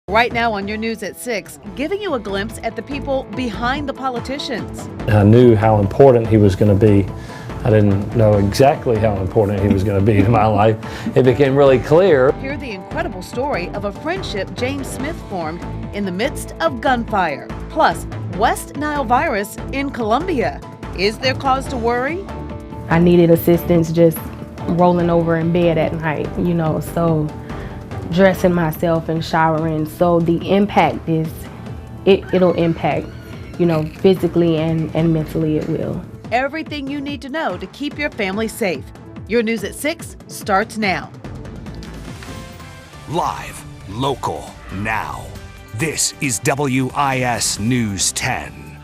Right now on your News at 6, giving you a glimpse at the people behind the politicians. I knew how important he was going to be. I didn't know exactly how important he was going to be in my life. It became really clear. Hear the incredible story of a friendship James Smith formed in the midst of gunfire. Plus, West Nile virus in Colombia. Is there cause to worry? I needed assistance just rolling over in bed at night, so dressing myself and showering. So the impact is, it'll impact, physically and mentally it will. Everything you need to know to keep your family safe. Your News at 6 starts now. Live, local, now. This is WIS News 10.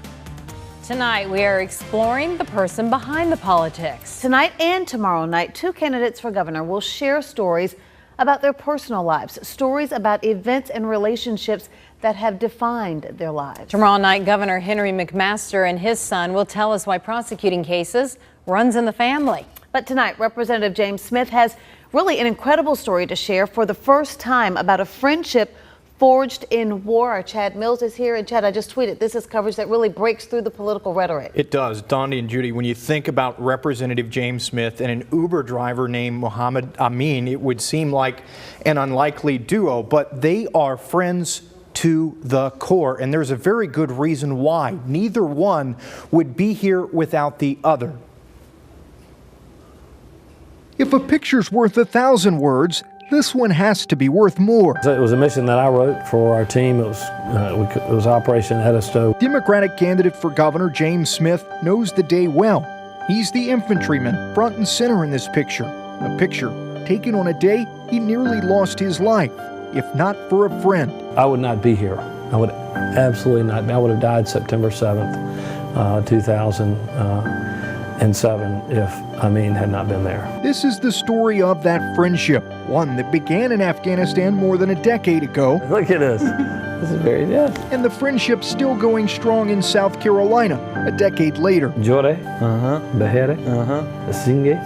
Tonight, we are exploring the person behind the politics. Tonight and tomorrow night, 2 candidates for governor will share stories about their personal lives, stories about events and relationships that have defined their lives. Tomorrow night, Governor Henry McMaster and his son will tell us why prosecuting cases runs in the family. But tonight, Representative James Smith has really an incredible story to share for the first time about a friendship forged in war. Chad Mills is here, and Chad, I just tweeted, this is coverage that really breaks through the political rhetoric. It does. Dondi and Judy, when you think about Representative James Smith and an Uber driver named Mohammed Amin, it would seem like an unlikely duo, but they are friends to the core, and there's a very good reason why. Neither one would be here without the other. If a picture's worth 1,000 words, this one has to be worth more. It was a mission that I wrote for our team. It was Operation Edisto. Democratic candidate for governor James Smith knows the day well. He's the infantryman front and center in this picture. A picture taken on a day he nearly lost his life, if not for a friend. I would not be here. I would absolutely not be. I would have died September 7th, 2007 if Amin had not been there. This is the story of that friendship, one that began in Afghanistan more than a decade ago. Look at this. This is very, And the friendship still going strong in South Carolina a decade later. Jore, Behere, Singe.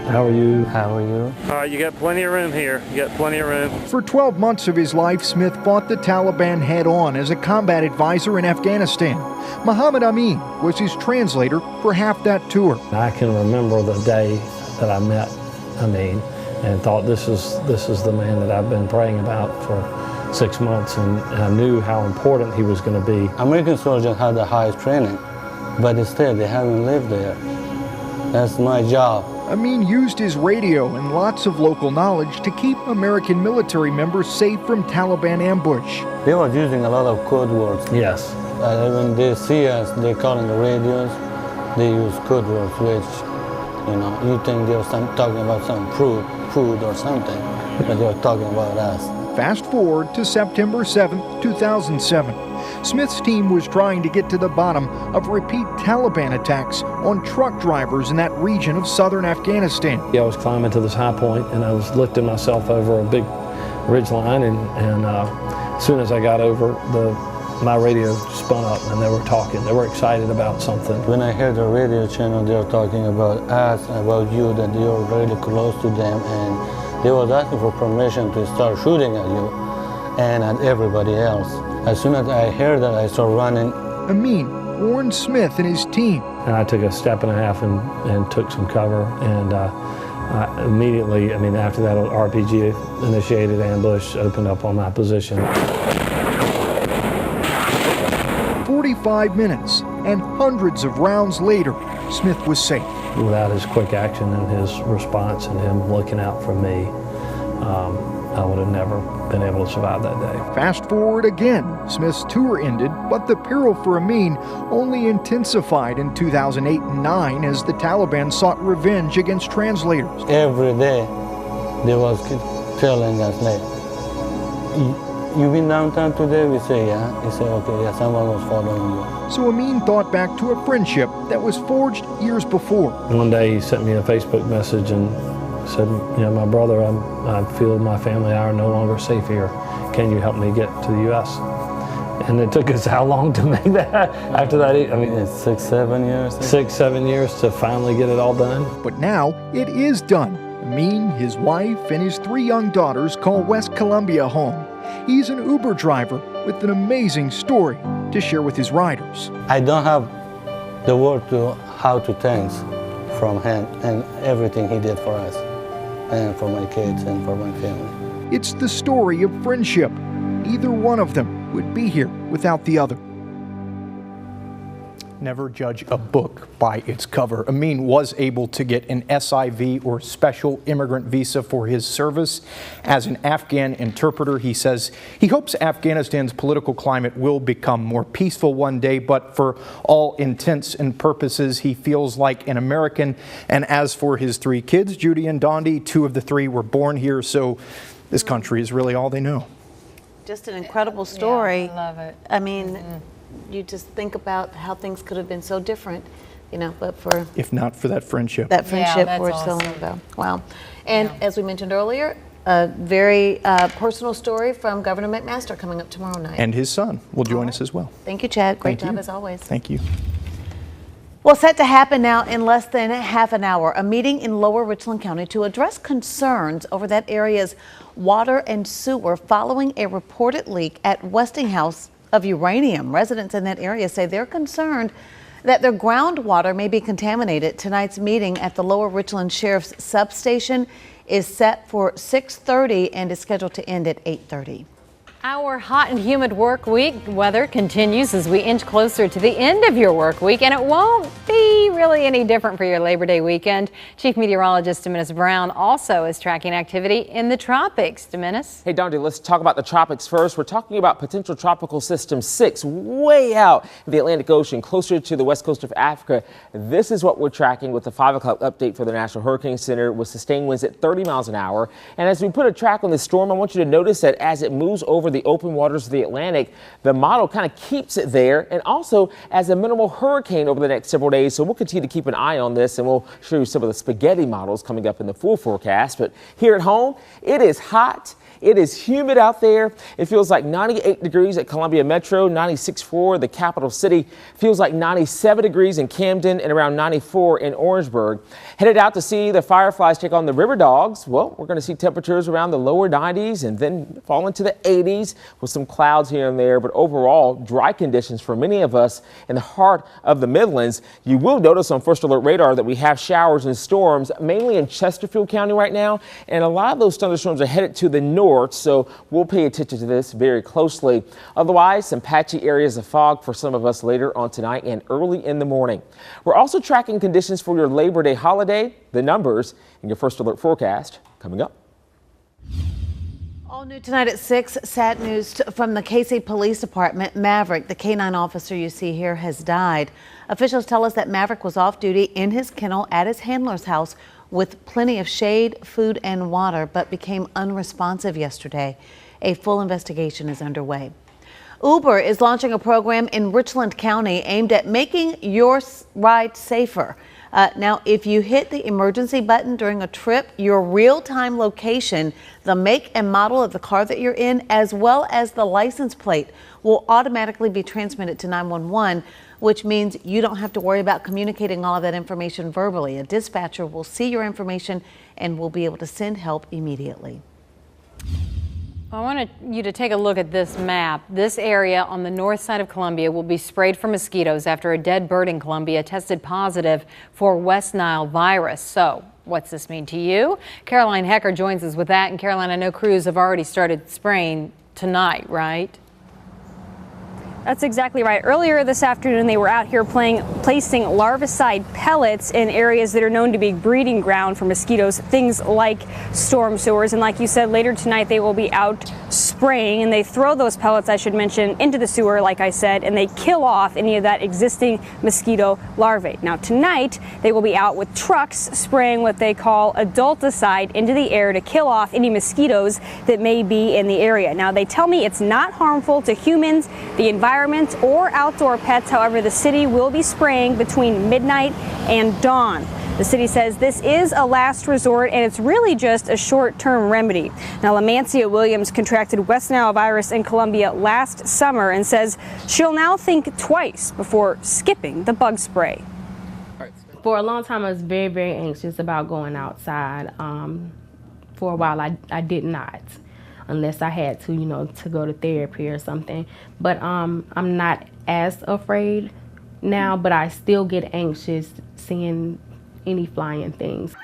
How are you? How are you? You got plenty of room here. You got plenty of room. For 12 months of his life, Smith fought the Taliban head-on as a combat advisor in Afghanistan. Mohammed Amin was his translator for half that tour. I can remember the day that I met Amin and thought, this is the man that I've been praying about for 6 months, and I knew how important he was going to be. American soldiers had the highest training, but instead they haven't lived there. That's my job. Amin used his radio and lots of local knowledge to keep American military members safe from Taliban ambush. They were using a lot of code words. Yes. When they see us, they call in the radios, they use code words, which, you think they were talking about some food or something, but they were talking about us. Fast forward to September 7th, 2007. Smith's team was trying to get to the bottom of repeat Taliban attacks on truck drivers in that region of southern Afghanistan. I was climbing to this high point, and I was lifting myself over a big ridge line, and as soon as I got over, my radio spun up, and they were talking. They were excited about something. When I heard the radio channel, they were talking about us, about you, that you were really close to them, and they were asking for permission to start shooting at you and at everybody else. As soon as I heard that, I started running. Amin warned Smith and his team. And I took a step and a half and took some cover, and I immediately, after that RPG-initiated ambush opened up on my position. 45 minutes and hundreds of rounds later, Smith was safe. Without his quick action and his response and him looking out for me, I would have never been able to survive that day. Fast forward again, Smith's tour ended, but the peril for Amin only intensified in 2008 and 2009 as the Taliban sought revenge against translators. Every day, they was telling us, like, you been downtown today? We say, yeah. He said, okay, yeah, someone was following you. So Amin thought back to a friendship that was forged years before. One day he sent me a Facebook message and said, my brother, I feel my family and I are no longer safe here. Can you help me get to the U.S.? And it took us how long to make that? After that, it's 6, 7 years. 6, 7 years to finally get it all done. But now it is done. Amin, his wife, and his 3 young daughters call West Columbia home. He's an Uber driver with an amazing story to share with his riders. I don't have the word to how to thanks from him and everything he did for us and for my kids and for my family. It's the story of friendship. Either one of them would be here without the other. Never judge a book by its cover. Amin was able to get an SIV, or special immigrant visa, for his service as an Afghan interpreter. He says he hopes Afghanistan's political climate will become more peaceful one day, but for all intents and purposes, he feels like an American. And as for his 3 kids, Judy and Dondi, 2 of the 3 were born here, so this country is really all they know. Just an incredible story. Yeah, I love it. I mean, you just think about how things could have been so different, you know, but for If not for that friendship. that friendship that's we're still awesome. about. Wow. And as we mentioned earlier, a very personal story from Governor McMaster coming up tomorrow night. And his son will join us as well. Thank you, Chad. Great Thank job you. as always. Thank you. Well, set to happen now in less than half an hour, a meeting in Lower Richland County to address concerns over that area's water and sewer following a reported leak at Westinghouse of uranium. Residents in that area say they're concerned that their groundwater may be contaminated. Tonight's meeting at the Lower Richland Sheriff's substation is set for 6:30 and is scheduled to end at 8:30. Our hot and humid work week weather continues as we inch closer to the end of your work week, and it won't be really any different for your Labor Day weekend. Chief Meteorologist Demenis Brown also is tracking activity in the tropics. Demenis? Hey, Dondi, let's talk about the tropics first. We're talking about potential tropical system 6 way out in the Atlantic Ocean, closer to the west coast of Africa. This is what we're tracking with the 5 o'clock update for the National Hurricane Center, with sustained winds at 30 miles an hour. And as we put a track on the storm, I want you to notice that as it moves over the open waters of the Atlantic, the model kind of keeps it there, and also as a minimal hurricane over the next several days. So we'll continue to keep an eye on this, and we'll show you some of the spaghetti models coming up in the full forecast. But here at home, it is hot. It is humid out there. It feels like 98 degrees at Columbia Metro, 96 for the capital city. Feels like 97 degrees in Camden and around 94 in Orangeburg. Headed out to see the Fireflies take on the River Dogs. Well, we're going to see temperatures around the lower 90s and then fall into the 80s with some clouds here and there. But overall, dry conditions for many of us in the heart of the Midlands. You will notice on First Alert Radar that we have showers and storms, mainly in Chesterfield County right now. And a lot of those thunderstorms are headed to the north. So we'll pay attention to this very closely. Otherwise, some patchy areas of fog for some of us later on tonight and early in the morning. We're also tracking conditions for your Labor Day holiday. The numbers in your First Alert forecast coming up. All new tonight at 6, sad news from the KC Police Department. Maverick, the canine officer you see here, has died. Officials tell us that Maverick was off duty in his kennel at his handler's house with plenty of shade, food, and water, but became unresponsive yesterday. A full investigation is underway. Uber is launching a program in Richland County aimed at making your ride safer. Now, if you hit the emergency button during a trip, your real-time location, the make and model of the car that you're in, as well as the license plate, will automatically be transmitted to 911, which means you don't have to worry about communicating all of that information verbally. A dispatcher will see your information and will be able to send help immediately. I want you to take a look at this map. This area on the north side of Columbia will be sprayed for mosquitoes after a dead bird in Columbia tested positive for West Nile virus. So what's this mean to you? Caroline Hecker joins us with that. And Caroline, I know crews have already started spraying tonight, right? That's exactly right. Earlier this afternoon, they were out here placing larvicide pellets in areas that are known to be breeding ground for mosquitoes, things like storm sewers. And like you said, later tonight, they will be out spraying, and they throw those pellets, I should mention, into the sewer, like I said, and they kill off any of that existing mosquito larvae. Now, tonight, they will be out with trucks spraying what they call adulticide into the air to kill off any mosquitoes that may be in the area. Now, they tell me it's not harmful to humans, the environment, or outdoor pets. However, the city will be spraying between midnight and dawn. The city says this is a last resort, and it's really just a short-term remedy. Now, Lamancia Williams contracted West Nile virus in Columbia last summer and says she'll now think twice before skipping the bug spray. for a long time, I was very, very anxious about going outside. For a while, I did not, unless I had to, you know, to go to therapy or something. But I'm not as afraid now, but I still get anxious seeing any flying things.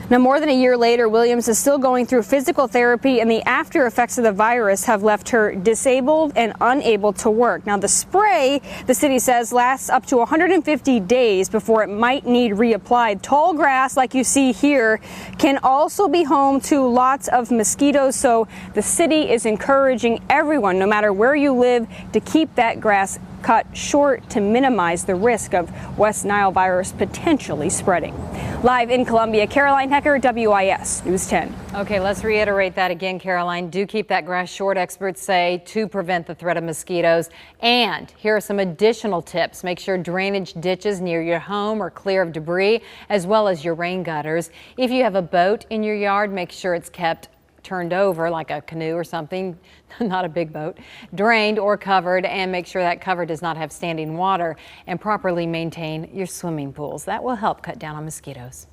Now, more than a year later, Williams is still going through physical therapy, and the after effects of the virus have left her disabled and unable to work. Now, the spray, the city says, lasts up to 150 days before it might need reapplied. Tall grass, like you see here, can also be home to lots of mosquitoes, so the city is encouraging everyone, no matter where you live, to keep that grass cut short to minimize the risk of West Nile virus potentially spreading. Live in Columbia, Caroline Hecker, WIS News 10. Okay, let's reiterate that again, Caroline. Do keep that grass short, experts say, to prevent the threat of mosquitoes. And here are some additional tips. Make sure drainage ditches near your home are clear of debris, as well as your rain gutters. If you have a boat in your yard, make sure it's kept turned over, like a canoe or something, not a big boat, drained or covered, and make sure that cover does not have standing water, and properly maintain your swimming pools. That will help cut down on mosquitoes.